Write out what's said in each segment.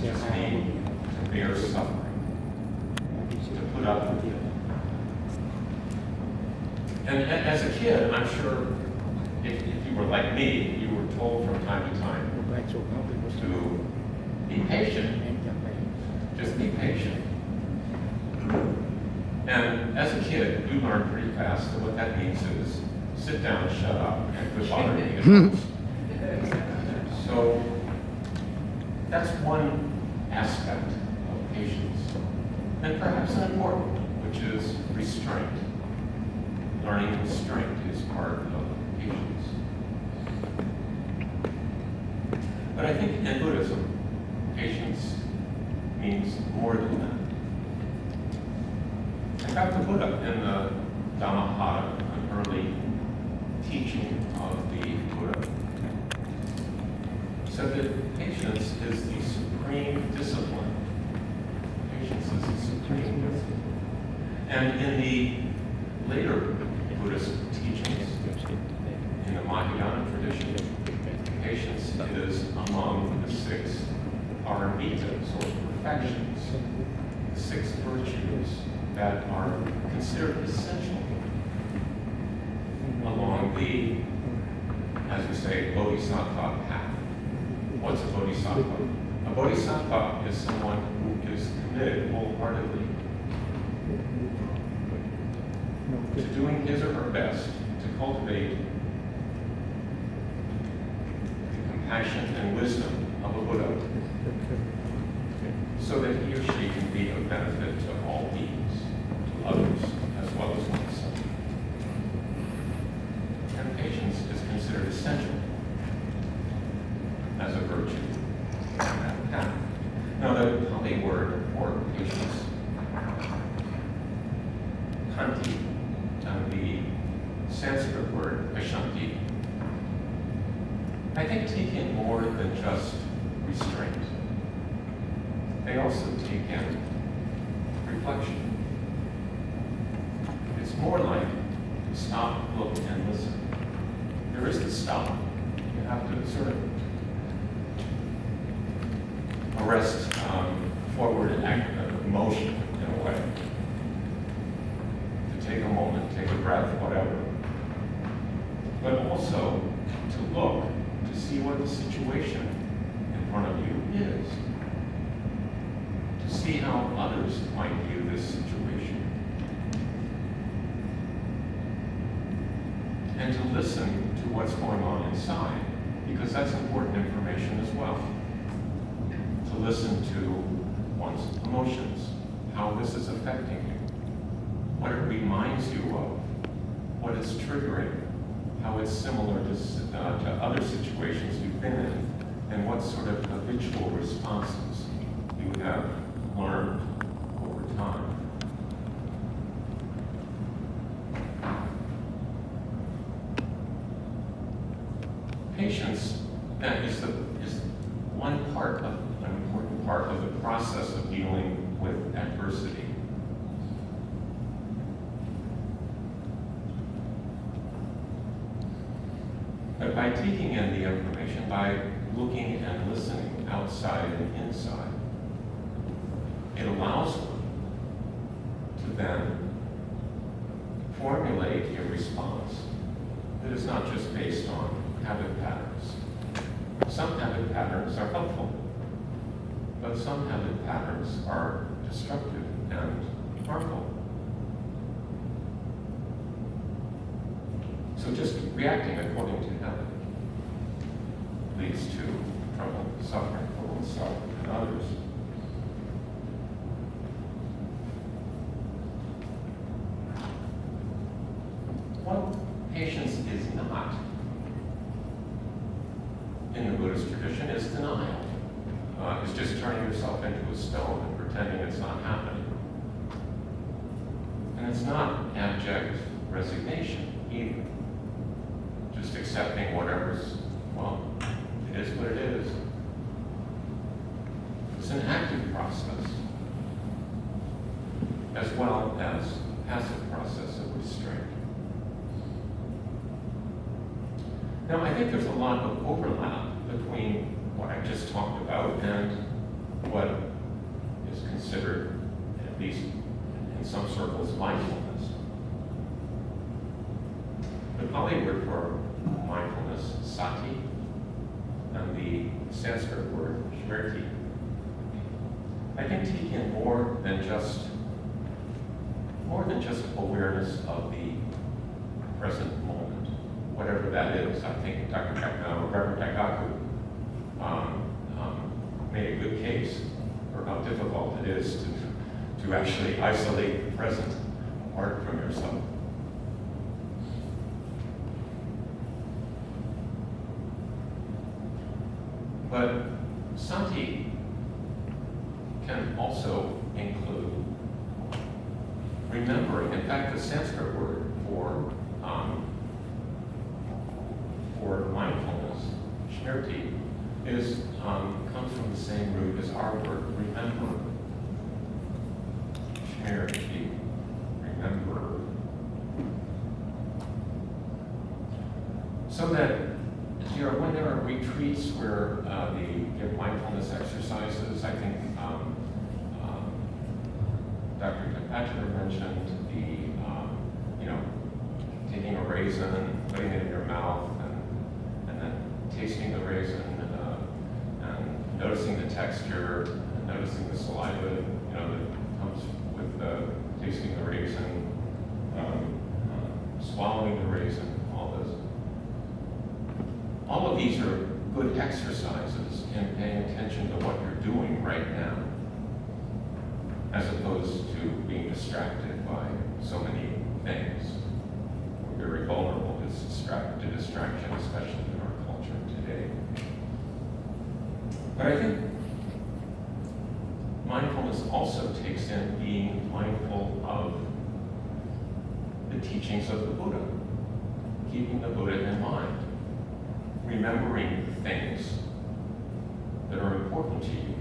to just be to bear suffering, to put up with it. And as a kid, I'm sure if you were like me, you were told from time to time to be patient. Just be patient. And as a kid, you learn pretty fast that what that means is sit down, shut up, and quit bothering me. So that's one aspect of patience, and perhaps an important one, which is restraint. Learning restraint is part of patience. But I think in Buddhism, patience means more than that. In fact, the Buddha in the Dhammapada, an early teaching of the Buddha, said that patience is the supreme discipline. Patience is the supreme discipline. And in the later Buddhist teachings, in the Mahayana tradition, patience is among the 6 paramitas, or perfections, the 6 virtues that are considered essential along the, as we say, bodhisattva path. What's a bodhisattva? A bodhisattva is someone who is committed wholeheartedly to doing his or her best to cultivate the compassion and wisdom of a Buddha, so that he or she can be of benefit to all beings, to others, as well as oneself. And patience is considered essential as a virtue on that path. Now, the Pali word for patience, khanti, and the Sanskrit word ashanti, I think take in more than just restraint. They also take in reflection. It's more like stop, look, and listen. There is the stop. You have to sort of arrest forward motion in a way. To take a moment, take a breath, whatever. But also to look, to see what the situation in front of you is. To see how others might view this situation. And to listen to what's going on inside, because that's important information as well. To listen to one's emotions, how this is affecting you, what it reminds you of, what it's triggering, how it's similar to other situations you've been in, and what sort of habitual responses you have learned over time. Patience is one part of an important part of the process of dealing with adversity. But by taking in the information, by looking and listening outside and inside, it allows one to then formulate a response that is not just based on habit patterns. Some habit patterns are helpful, but some habit patterns are destructive and harmful. So just reacting according to habit leads to trouble, suffering for oneself and others. What patience is not in the Buddhist tradition is denial. It's just turning yourself into a stone and pretending it's not happening. And it's not abject resignation either. Just accepting whatever's, well, it is what it is. It's an active process, as well as passive process of restraint. Now, I think there's a lot of overlap between what I just talked about and what is considered, at least in some circles, mindfulness. The Pali word for mindfulness, sati, and the Sanskrit word, smriti, I think take in more than just awareness of the present moment, whatever that is. I think Reverend Takaku made a good case for how difficult it is to actually isolate the present apart from yourself. But sati can also include remembering. In fact, the Sanskrit word for mindfulness, smriti, comes from the same root as our word, remember. Smriti, remember. So that when there are retreats where they give mindfulness exercises, I think Dr. Patrick mentioned taking a raisin and putting it in your mouth and then tasting the raisin and noticing the texture, and noticing the saliva that comes with tasting the raisin, swallowing the raisin, all of these are good exercises in paying attention to what you're doing right now, as opposed to being distracted by so many things. We're very vulnerable to distraction, especially in our culture today. But I think mindfulness also takes in being mindful of the teachings of the Buddha, keeping the Buddha in mind, remembering things that are important to you,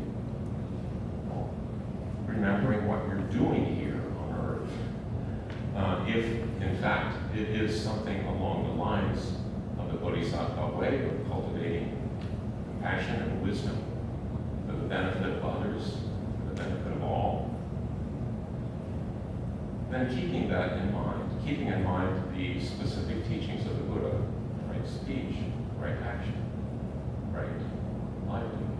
remembering what you're doing here on earth. If, in fact, it is something along the lines of the Bodhisattva way of cultivating compassion and wisdom for the benefit of others, for the benefit of all, then keeping that in mind, keeping in mind the specific teachings of the Buddha, right speech, right action, right livelihood.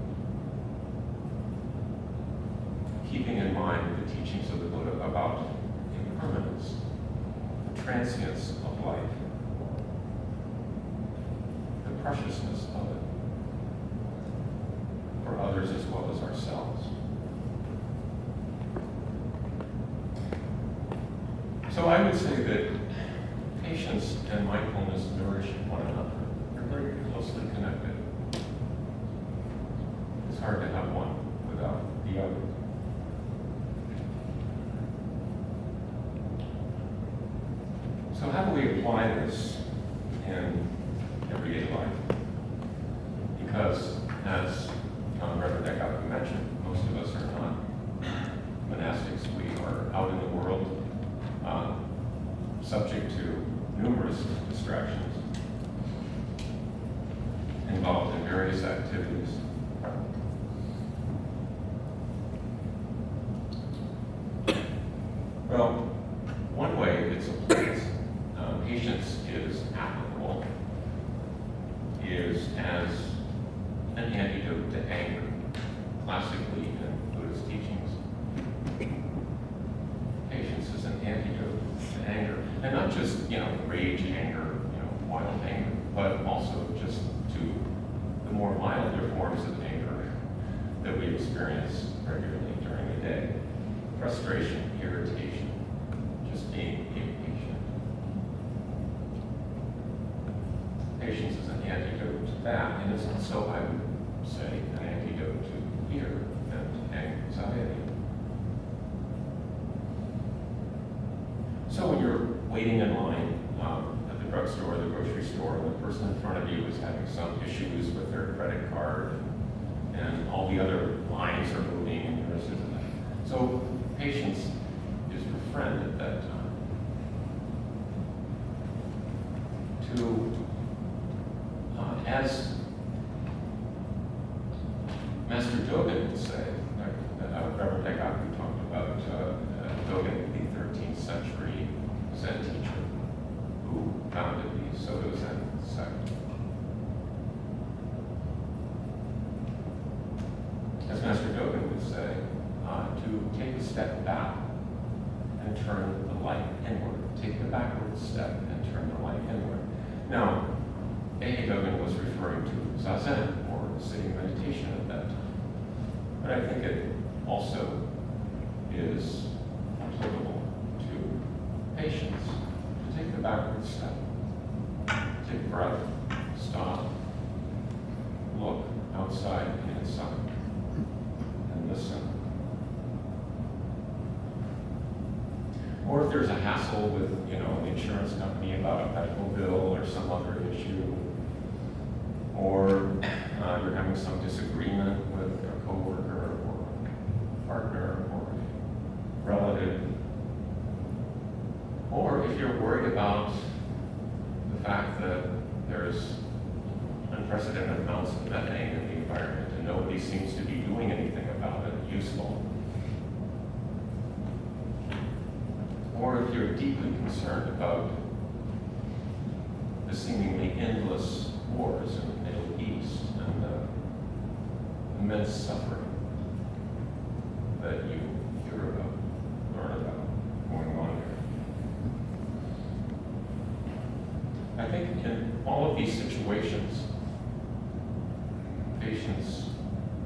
Keeping in mind the teachings of the Buddha about impermanence, the transience of life, the preciousness of it, for others as well as ourselves. So I would say that patience and mindfulness nourish one another. They're very closely connected. It's hard to have one without the other. So how do we apply this in everyday life? Because, as Reverend Eckhart mentioned, most of us are not monastics. We are out in the world, subject to numerous distractions, involved in various activities. Well, one way it's applied, patience is applicable, is as an antidote to anger, classically in Buddhist teachings. Patience is an antidote to anger, and not just rage anger, wild anger, but also just to the more milder forms of anger that we experience regularly during the day. Frustration, irritation, just being impatient. Patience is an antidote to that, and it's also, I would say, an antidote to fear and anxiety. So when you're waiting in line at the drugstore or the grocery store, and the person in front of you is having some issues with their credit card, and all the other lines are moving, and yours isn't. So patience is your friend at that time. As Master Dogen would say, Reverend Daigaku talked about Dogen, the 13th century Zen teacher who founded the Soto Zen sect. As Master Dogen would say, to take a step back and turn the light inward. Take the backward step and turn the light inward. Now, A.A. Dogen was referring to Zazen, or sitting meditation at that time. But I think it also is applicable to patience. To take the backward step. Take a breath, stop, look outside and inside, and listen. Or if there's a hassle with, the insurance company about a medical bill or some other issue, or you're having some disagreement with a coworker or a partner or a relative, or if you're worried about the fact that there's unprecedented amounts of methane in the environment and nobody seems to be doing anything about it useful, or if you're deeply concerned about the seemingly endless wars in the Middle East and the immense suffering that you hear about, learn about, going on there. I think in all of these situations, patience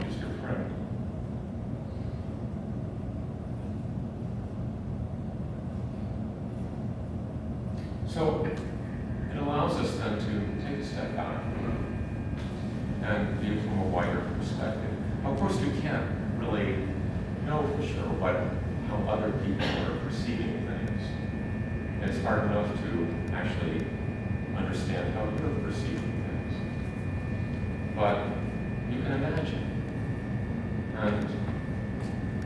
is your friend. So it allows us then to take a step back and view from a wider perspective. Of course, you can't really know for sure how other people are perceiving things. It's hard enough to actually understand how you're perceiving things. But you can imagine and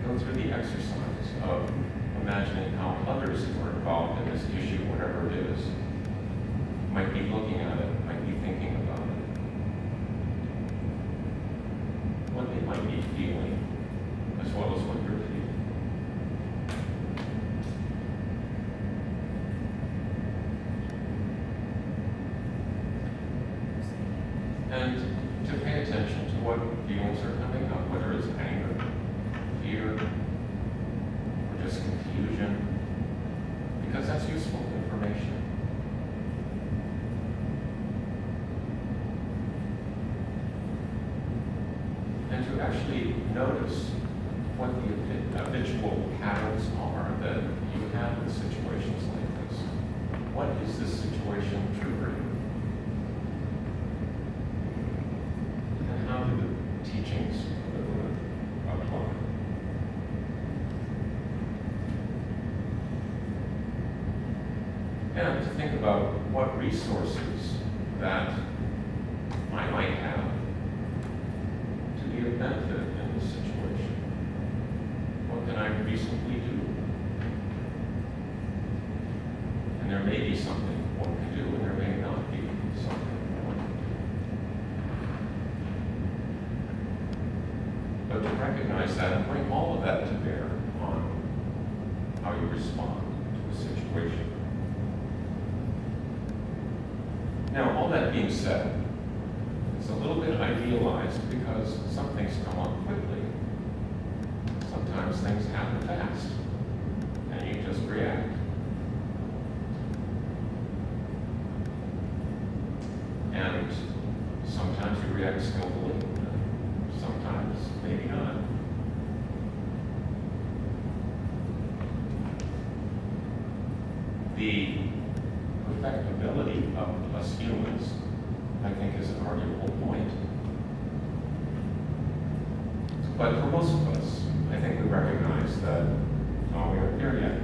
go through the exercise of imagining how others who are involved in this issue, whatever it is, might be looking at it, might be thinking about it, what they might be feeling, as well as what you're feeling. And to pay attention to what feelings are coming up, whether it's anger, fear, or just confusion, because that's useful information. And to actually notice what the habitual patterns are that you have in situations like this. What is this situation triggering? And how do the teachings of the Buddha apply? And to think about what resources that I might have to be of benefit in this situation. What can I reasonably do? And there may be something one can do, and there may not be something one can do. But to recognize that and bring all of that to bear on how you respond to a situation. Now, all that being said, it's a little bit idealized because some things come up quickly. Sometimes things happen fast, and you just react. And sometimes you react skillfully, and sometimes maybe not. The perfectibility of us humans, I think, is an arguable point. But for most of us, I think we recognize that, oh, we aren't there yet.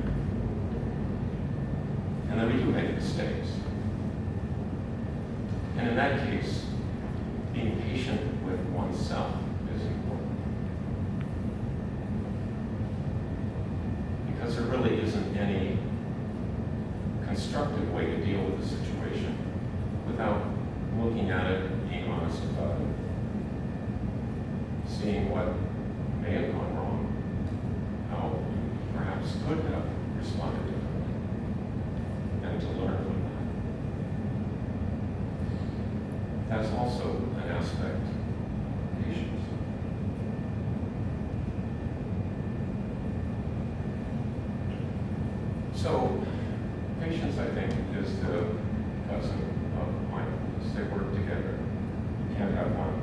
And then we do make mistakes. And in that case, being patient with oneself is important. Because there really isn't any constructive way to deal with the situation without looking at it, being honest about it, seeing what may have gone wrong, also an aspect of patience. So, patience, I think, is the cousin of mindfulness. They work together. You can't have one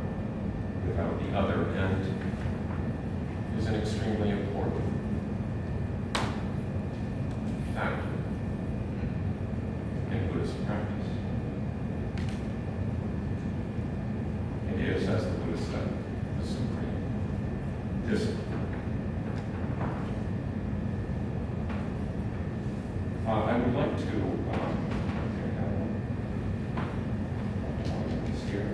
without the other, and is an extremely important factor in Buddhist practice. It is, as the Buddha said, the supreme discipline. I would like to here,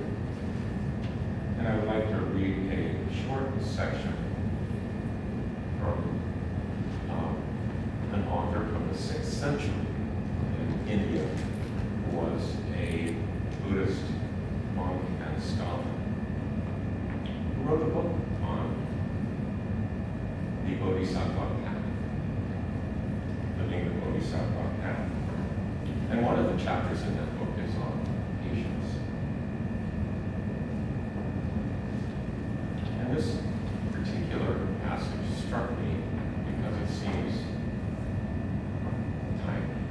and I would like to read a short section from an author from the 6th century in India, who was a Buddhist monk and scholar, who wrote a book on the Bodhisattva path, living the Bodhisattva path. And one of the chapters in that book is on patience. And this particular passage struck me because it seems timely.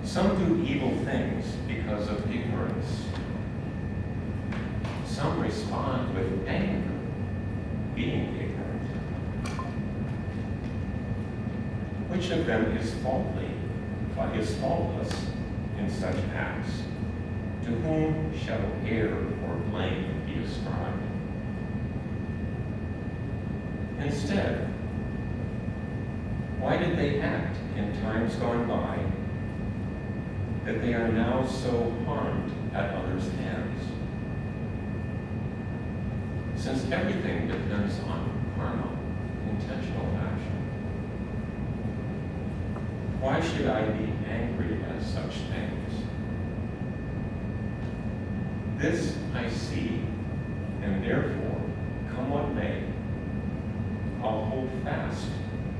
Some do evil things because of ignorance. Some respond with anger, being ignorant. Which of them is faultless in such acts? To whom shall error or blame be ascribed? Instead, why did they act in times gone by that they are now so harmed at others' hands? Since everything depends on karma, intentional action, why should I be angry at such things? This I see, and therefore, come what may, I'll hold fast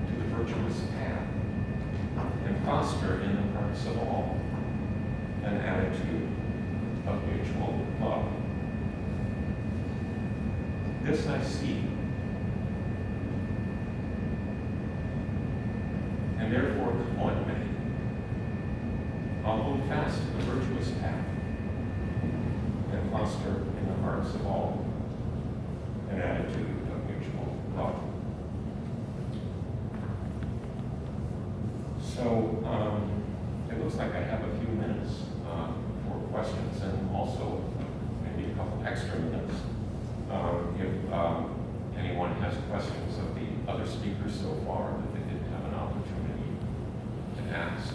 to the virtuous path and foster in the hearts of all an attitude of mutual love. This I see, and therefore, come what may, I'll hold fast to the virtuous path and foster in the hearts of all an attitude of mutual love. So, it looks like I have a few minutes for questions and also maybe a couple extra minutes. If anyone has questions of the other speakers so far that they didn't have an opportunity to ask.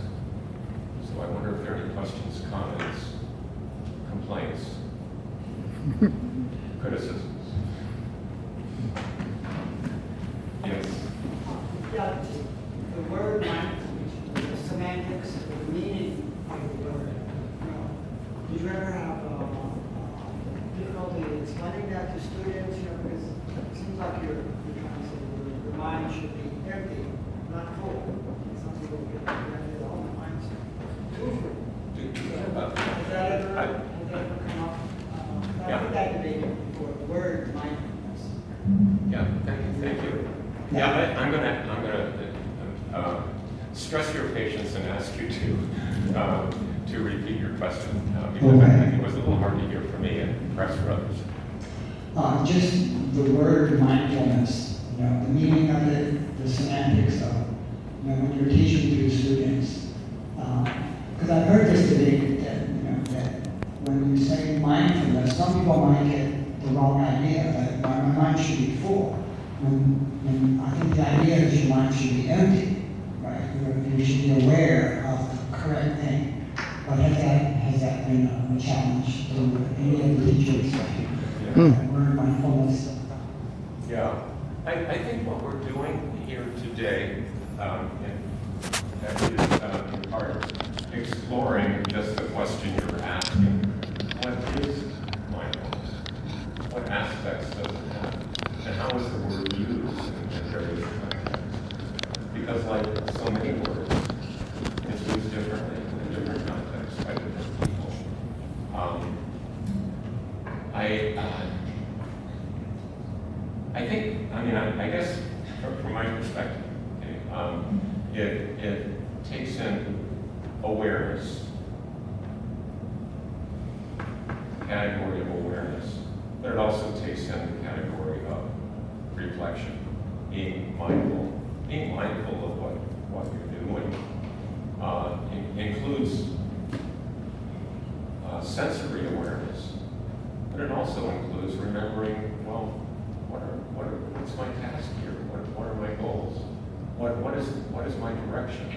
So I wonder if there are any questions, comments, complaints, criticisms. Yes? Yeah, just the word mindfulness, the semantics, the meaning of the word. Did you ever have difficulty explaining that to students? Because it seems like you're trying to say the mind should be empty, not full. Some people get rented all the mind's too full. Has that ever come up? I think that debated before, the word mindfulness. Yeah, thank you. Yeah, I'm gonna stress your patience and ask you to repeat your question because I think it was a little hard to hear for me and perhaps for others. Just the word mindfulness, the meaning of it, the semantics of it. When you're teaching to students, because I've heard this debate that when you say mindfulness, some people might get the wrong idea that my mind should be full. When I think the idea is your mind should be empty, right? You should be aware of the correct thing. But has that been a challenge to any of the teachers? Word mindfulness. Yeah, I think what we're doing here today in part exploring just the question you're asking. What is mindfulness? What aspects does it have? And how is the word used in various contexts? Because like so many words, it's used differently in different contexts by different people. I think, I guess from my perspective, okay, it takes in awareness, category of awareness, but it also takes in the category of reflection, being mindful of what you're doing. Includes sensory awareness, but it also includes remembering, well, what's my task here? What are my goals? What is my direction?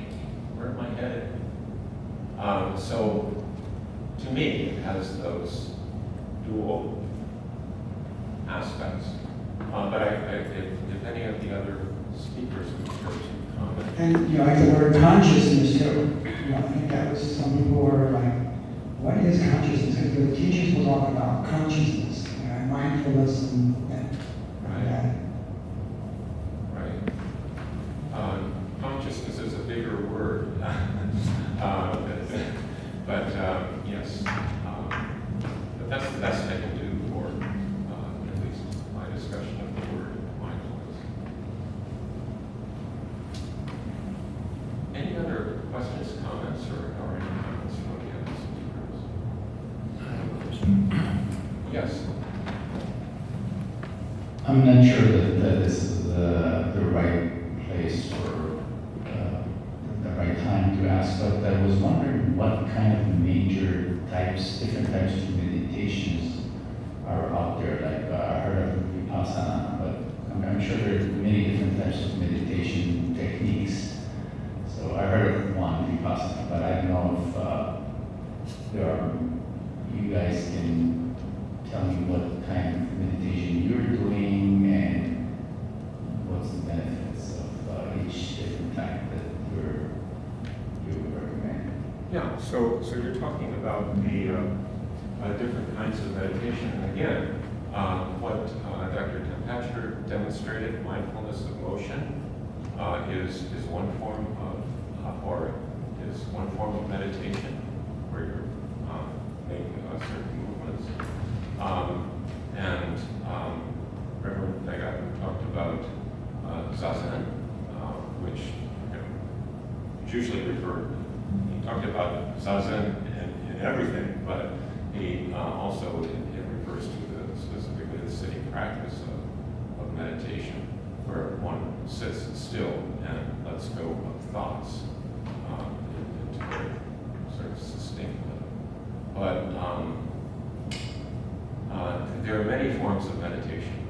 Where am I headed? So, to me, it has those dual aspects. But if any of the other speakers would care to comment. And, like the word consciousness too. I think that was, some people were like, what is consciousness? Because the teachers will talk about consciousness, mindfulness and that. Consciousness is a bigger word. But yes, but that's the best I can do for at least my discussion of the word mindfulness. Any other questions, comments, or any comments from the other speakers? I have a question. Yes. I'm not sure that this is the right place or the right time to ask, but I was wondering what kind of major different types of meditations are out there. Like I heard of Vipassana, but I'm sure there are many different types of meditation techniques. So I heard of one, Vipassana, but I don't know if you guys can tell me what kind of meditation you're doing and what's the benefits of each different type that you would recommend. Yeah, so you're talking about the different kinds of meditation. And again, what Dr. Tempatcher demonstrated, mindfulness of motion, is one form of meditation where you're making certain movements. And Reverend Nagaku talked about Zazen, which is usually referred. He talked about Zazen in everything, but he also it refers to specifically the sitting practice of meditation, where one sits still and lets go of thoughts into a sort of sustained level. But there are many forms of meditation,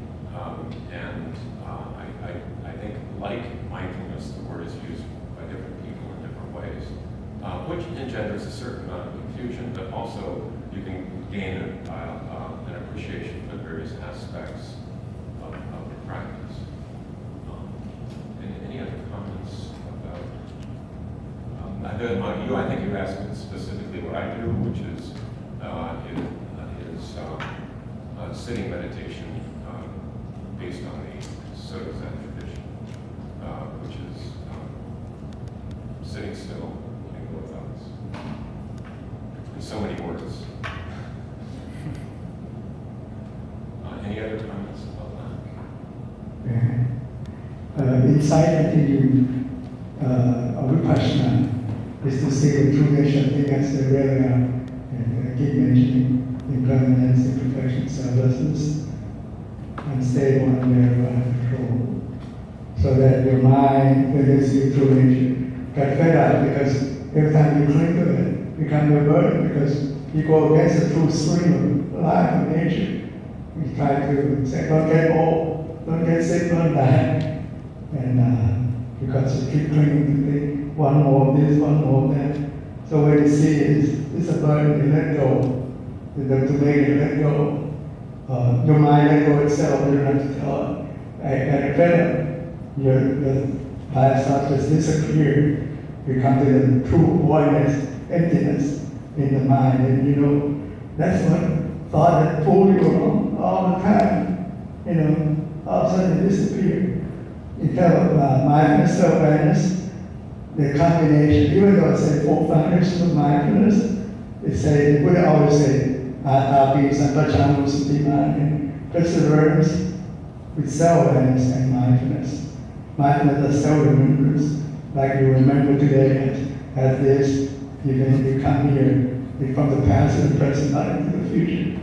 and I think, like mindfulness, the word is used by different people in different ways, which engenders a certain amount of confusion, but also you can gain an appreciation for various aspects of the practice. Any other comments about? I think you asked me specifically what I do, which is sitting meditation based on the Soto Zen tradition, which is sitting still, letting go of thoughts. In so many words. Any other comments about that? Inside, I think Vipassana is to see the true nature of things as they really are, and keep mentioning impermanence, imperfection, servelessness, unstable, unbearable, control, so that your mind reveals your true nature. Get fed up because every time you cling to it, it becomes a burden because you go against the true stream of life and nature. You try to say, don't get old, don't get sick, don't die. And because you keep clinging to think, one more of this, one more of that. So when you see it's a burden, you let go. To make it let go. Your mind let go itself, you don't have to tell it. At a better, your life starts to disappear. You come to the true voidness, emptiness in the mind. And that's what thought that pulled you all the time. All of a sudden it disappeared. Instead of mindfulness, self-awareness, the combination, even though it's a 4 foundations of mindfulness, the Buddha always say, happy, sampachano, and perseverance with self-awareness and mindfulness. Mindfulness is self-remembrance, like you remember today as this, even if you come here from the past and present life to the future.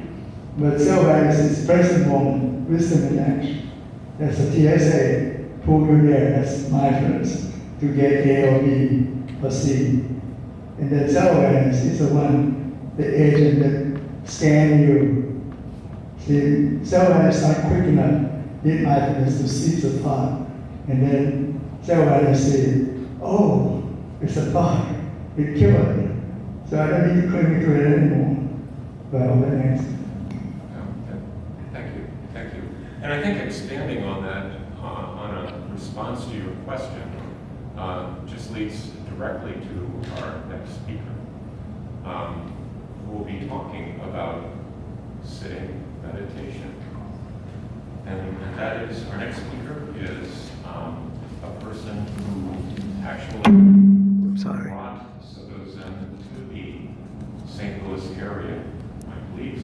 But self-awareness is present moment, wisdom in action. That's a TSA, pull you there, that's mindfulness, to get A or B or C. And then self-awareness is the one, the agent that scan you. See, self-awareness is not quick enough, need mindfulness to seize the thought. And then self-awareness says, oh, it's a thought, it killed it. So I don't need to cling to it anymore. Well, that answer. Thank you. And I think expanding on that, on a response to your question, just leads directly to our next speaker. Who will be talking about sitting meditation. And that is, our next speaker is a person who actually brought Soto Zen to the St. Louis area, I believe